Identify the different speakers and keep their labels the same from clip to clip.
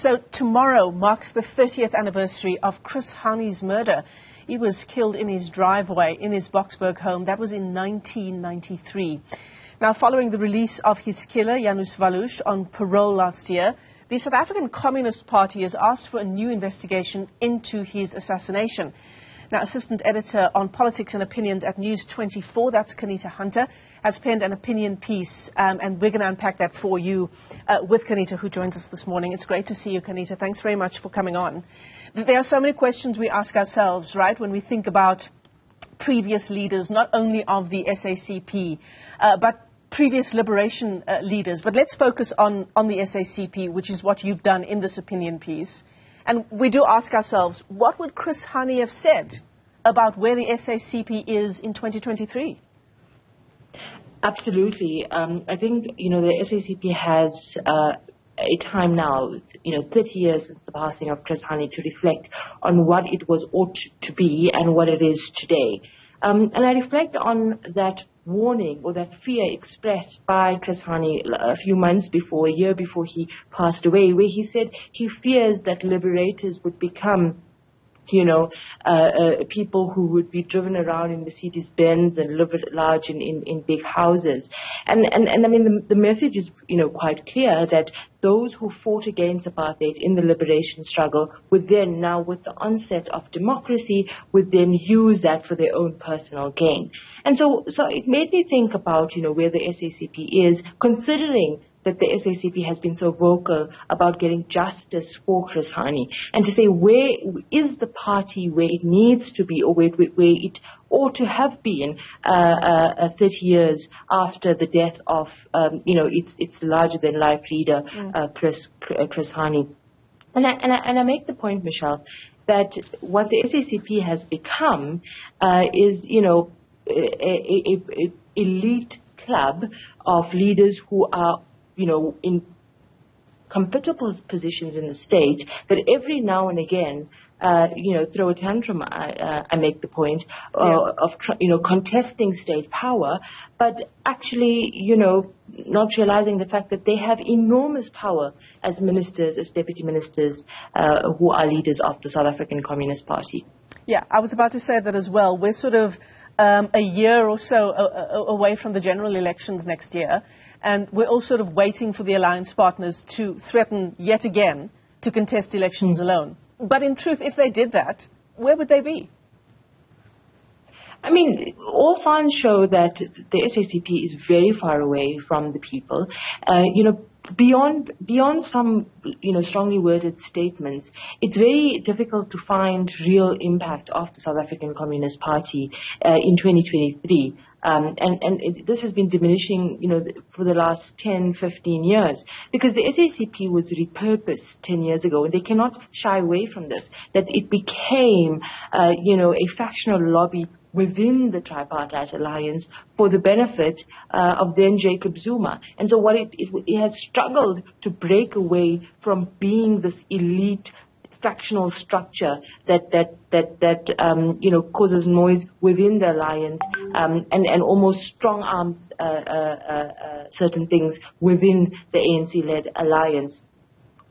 Speaker 1: So tomorrow marks the 30th anniversary of Chris Hani's murder. He was killed in his driveway in his Boksburg home. That was in 1993. Now, following the release of his killer, Janusz Walus, on parole last year, the South African Communist Party has asked for a new investigation into his assassination. Now, Assistant Editor on Politics and Opinions at News 24, that's Qaanitah Hunter, has penned an opinion piece, and we're going to unpack that for you with Qaanitah, who joins us this morning. It's great to see you, Qaanitah. Thanks very much for coming on. There are so many questions we ask ourselves, right, when we think about previous leaders, not only of the SACP, but previous liberation leaders. But let's focus on the SACP, which is what you've done in this opinion piece. And we do ask ourselves, what would Chris Hani have said about where the SACP is in 2023?
Speaker 2: Absolutely. I think, the SACP has a time now, 30 years since the passing of Chris Hani, to reflect on what it was ought to be and what it is today. And I reflect on that warning or that fear expressed by Chris Hani a few months before, a year before he passed away, where he said he fears that liberators would become people who would be driven around in Mercedes-Benz and live large in big houses. And I mean, the message is, quite clear that those who fought against apartheid in the liberation struggle would then, now with the onset of democracy, would then use that for their own personal gain. And so it made me think about, where the SACP is, considering that the SACP has been so vocal about getting justice for Chris Hani, and to say, where is the party where it needs to be, or where it ought to have been 30 years after the death of its larger-than-life leader, Chris Hani. And I make the point, Michelle, that what the SACP has become is a elite club of leaders who are in comfortable positions in the state, that every now and again, throw a tantrum, I make the point, of contesting state power, but actually, not realizing the fact that they have enormous power as ministers, as deputy ministers, who are leaders of the South African Communist Party.
Speaker 1: Yeah, I was about to say that as well. We're sort of a year or so away from the general elections next year. And we're all sort of waiting for the alliance partners to threaten yet again to contest elections alone. But in truth, if they did that, where would they be?
Speaker 2: I mean, all signs show that the SACP is very far away from the people. Beyond some, strongly worded statements, it's very difficult to find real impact of the South African Communist Party in 2023. This has been diminishing, for the last 10, 15 years, because the SACP was repurposed 10 years ago, and they cannot shy away from this, that it became, a factional lobby within the tripartite alliance for the benefit of then Jacob Zuma. And so what it has struggled to break away from being this elite fractional structure that causes noise within the alliance, and almost strong arms certain things within the ANC-led alliance.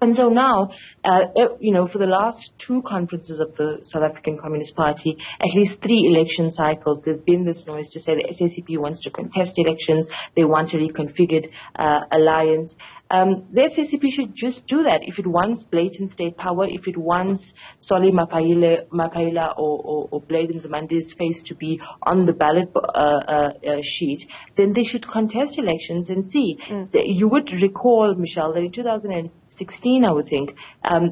Speaker 2: And so now, for the last two conferences of the South African Communist Party, at least 3 election cycles, there's been this noise to say the SACP wants to contest elections, they want a reconfigured alliance. The SACP should just do that. If it wants blatant state power, if it wants Solly Mapaila or Bladen Zimandi's face to be on the ballot sheet, then they should contest elections and see. You would recall, Michelle, that in 2016, I would think,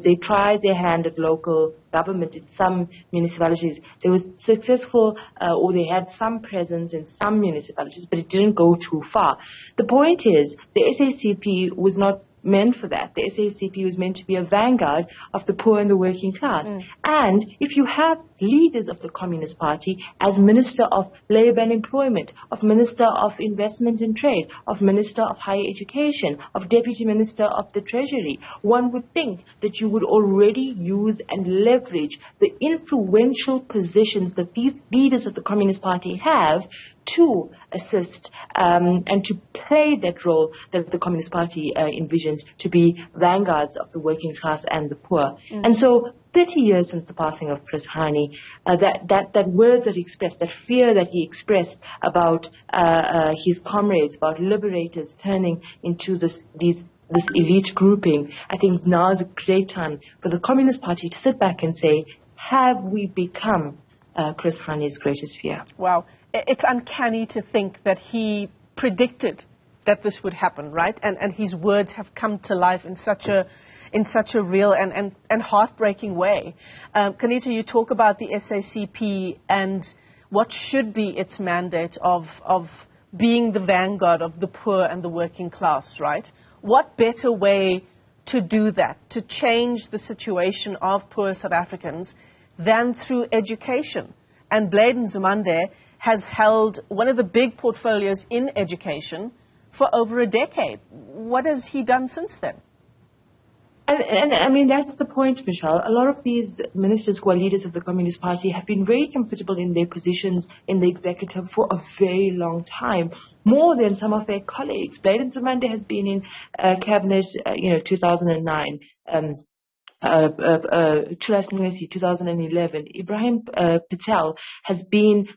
Speaker 2: they tried their hand at local government in some municipalities. They was successful, or they had some presence in some municipalities, but it didn't go too far. The point is, the SACP was not meant for that. The SACP was meant to be a vanguard of the poor and the working class. And if you have leaders of the Communist Party as Minister of Labour and Employment, of Minister of Investment and Trade, of Minister of Higher Education, of Deputy Minister of the Treasury, one would think that you would already use and leverage the influential positions that these leaders of the Communist Party have to assist and to play that role that the Communist Party envisioned, to be vanguards of the working class and the poor. And so 30 years since the passing of Chris Hani, that word that he expressed, that fear that he expressed about his comrades, about liberators turning into this elite grouping, I think now is a great time for the Communist Party to sit back and say, have we become Chris Hani's greatest fear?
Speaker 1: Wow. It's uncanny to think that he predicted that this would happen, right? And his words have come to life in such a real and heartbreaking way. Qaanitah, you talk about the SACP and what should be its mandate of being the vanguard of the poor and the working class, right? What better way to do that, to change the situation of poor South Africans, than through education? And Bladen Zumande has held one of the big portfolios in education for over a decade. What has he done since then?
Speaker 2: And I mean, that's the point, Michelle. A lot of these ministers who are leaders of the Communist Party have been very comfortable in their positions in the executive for a very long time, more than some of their colleagues. Bladen Zumande has been in cabinet, 2009. 2011. Ibrahim Patel has been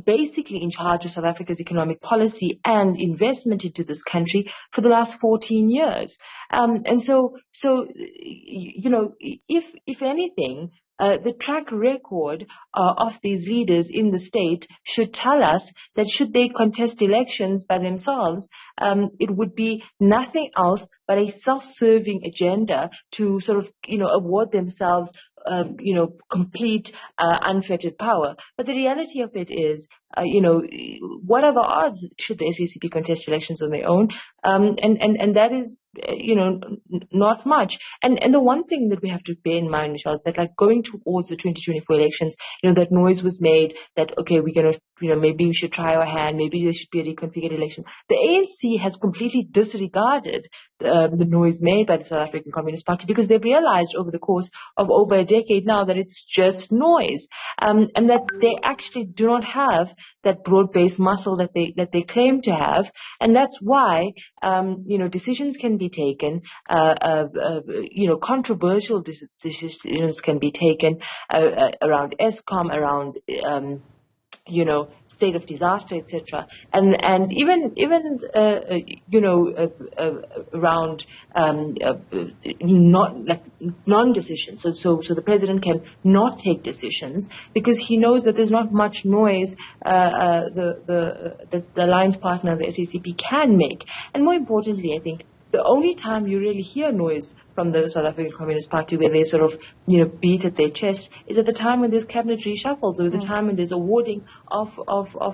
Speaker 2: basically in charge of South Africa's economic policy and investment into this country for the last 14 years. And so, if anything, the track record of these leaders in the state should tell us that should they contest elections by themselves, it would be nothing else but a self-serving agenda to sort of, award themselves complete unfettered power. But the reality of it is, what are the odds should the SACP contest elections on their own? And that is, not much. And the one thing that we have to bear in mind, Michelle, is that like going towards the 2024 elections, that noise was made that, okay, we're going to, maybe we should try our hand, maybe there should be a reconfigured election. The ANC has completely disregarded the noise made by the South African Communist Party because they've realized over the course of over a decade now that it's just noise, and that they actually do not have that broad-based muscle that they claim to have, and that's why decisions can be taken, controversial decisions can be taken around ESCOM, around state of disaster, etc., and even around not like non-decisions. So the president can not take decisions because he knows that there's not much noise the alliance partner, the SACP, can make. And more importantly, I think the only time you really hear noise from the South African Communist Party where they sort of, beat at their chest is at the time when there's cabinet reshuffles or the time when there's awarding of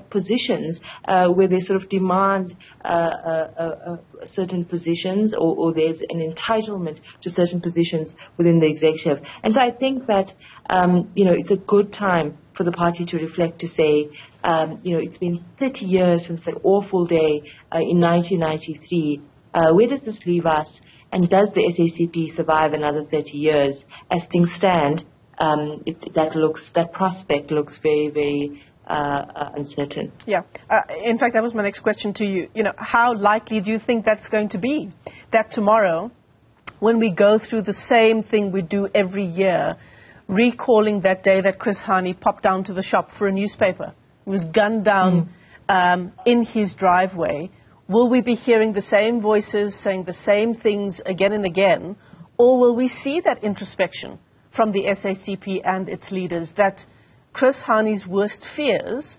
Speaker 2: positions where they sort of demand certain positions or there's an entitlement to certain positions within the executive. And so I think that, it's a good time for the party to reflect, to say, it's been 30 years since that awful day in 1993. Where does this leave us? And does the SACP survive another 30 years? As things stand, that prospect looks very, very uncertain.
Speaker 1: Yeah. In fact, that was my next question to you. How likely do you think that's going to be? That tomorrow, when we go through the same thing we do every year, recalling that day that Chris Hani popped down to the shop for a newspaper, he was gunned down in his driveway. Will we be hearing the same voices saying the same things again and again, or will we see that introspection from the SACP and its leaders that Chris Hani's worst fears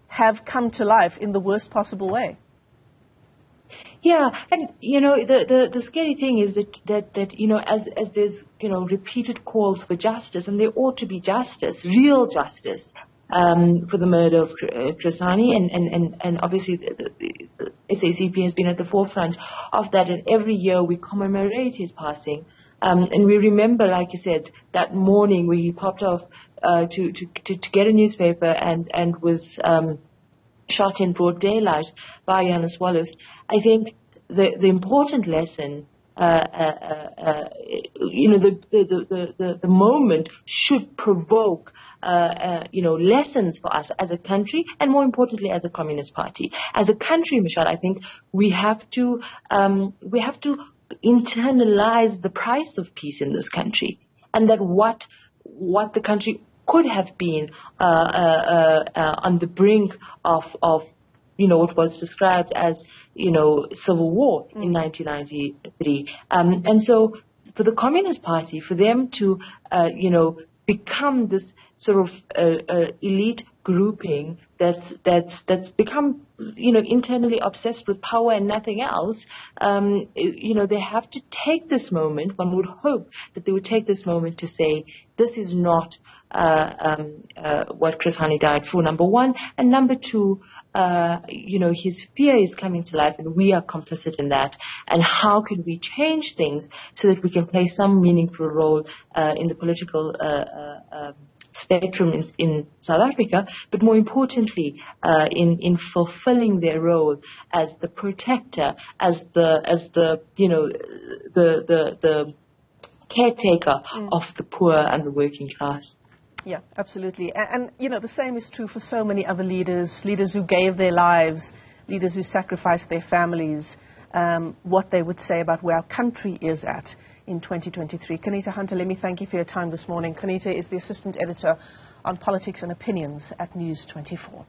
Speaker 1: have come to life in the worst possible way?
Speaker 2: Yeah, and the scary thing is that as there's repeated calls for justice, and there ought to be justice, real justice, for the murder of Chris Hani, and obviously the SACP has been at the forefront of that, and every year we commemorate his passing, and we remember, like you said, that morning where he popped off to get a newspaper and was shot in broad daylight by Janusz Walus. I think the important lesson, the moment should provoke lessons for us as a country, and more importantly, as a Communist Party. As a country, Michelle, I think we have to internalize the price of peace in this country, and that what the country could have been on the brink of what was described as civil war in 1993, and so for the Communist Party, for them to become this sort of elite grouping that's become internally obsessed with power and nothing else, they have to take this moment. One would hope that they would take this moment to say, this is not what Chris Hani died for, number one, and number two, his fear is coming to life, and we are complicit in that. And how can we change things so that we can play some meaningful role in the political spectrum in South Africa, but more importantly, in fulfilling their role as the protector, as the caretaker of the poor and the working class.
Speaker 1: Yeah, absolutely. And the same is true for so many other leaders who gave their lives, leaders who sacrificed their families, what they would say about where our country is at in 2023. Qaanitah Hunter, let me thank you for your time this morning. Qaanitah is the Assistant Editor on Politics and Opinions at News 24.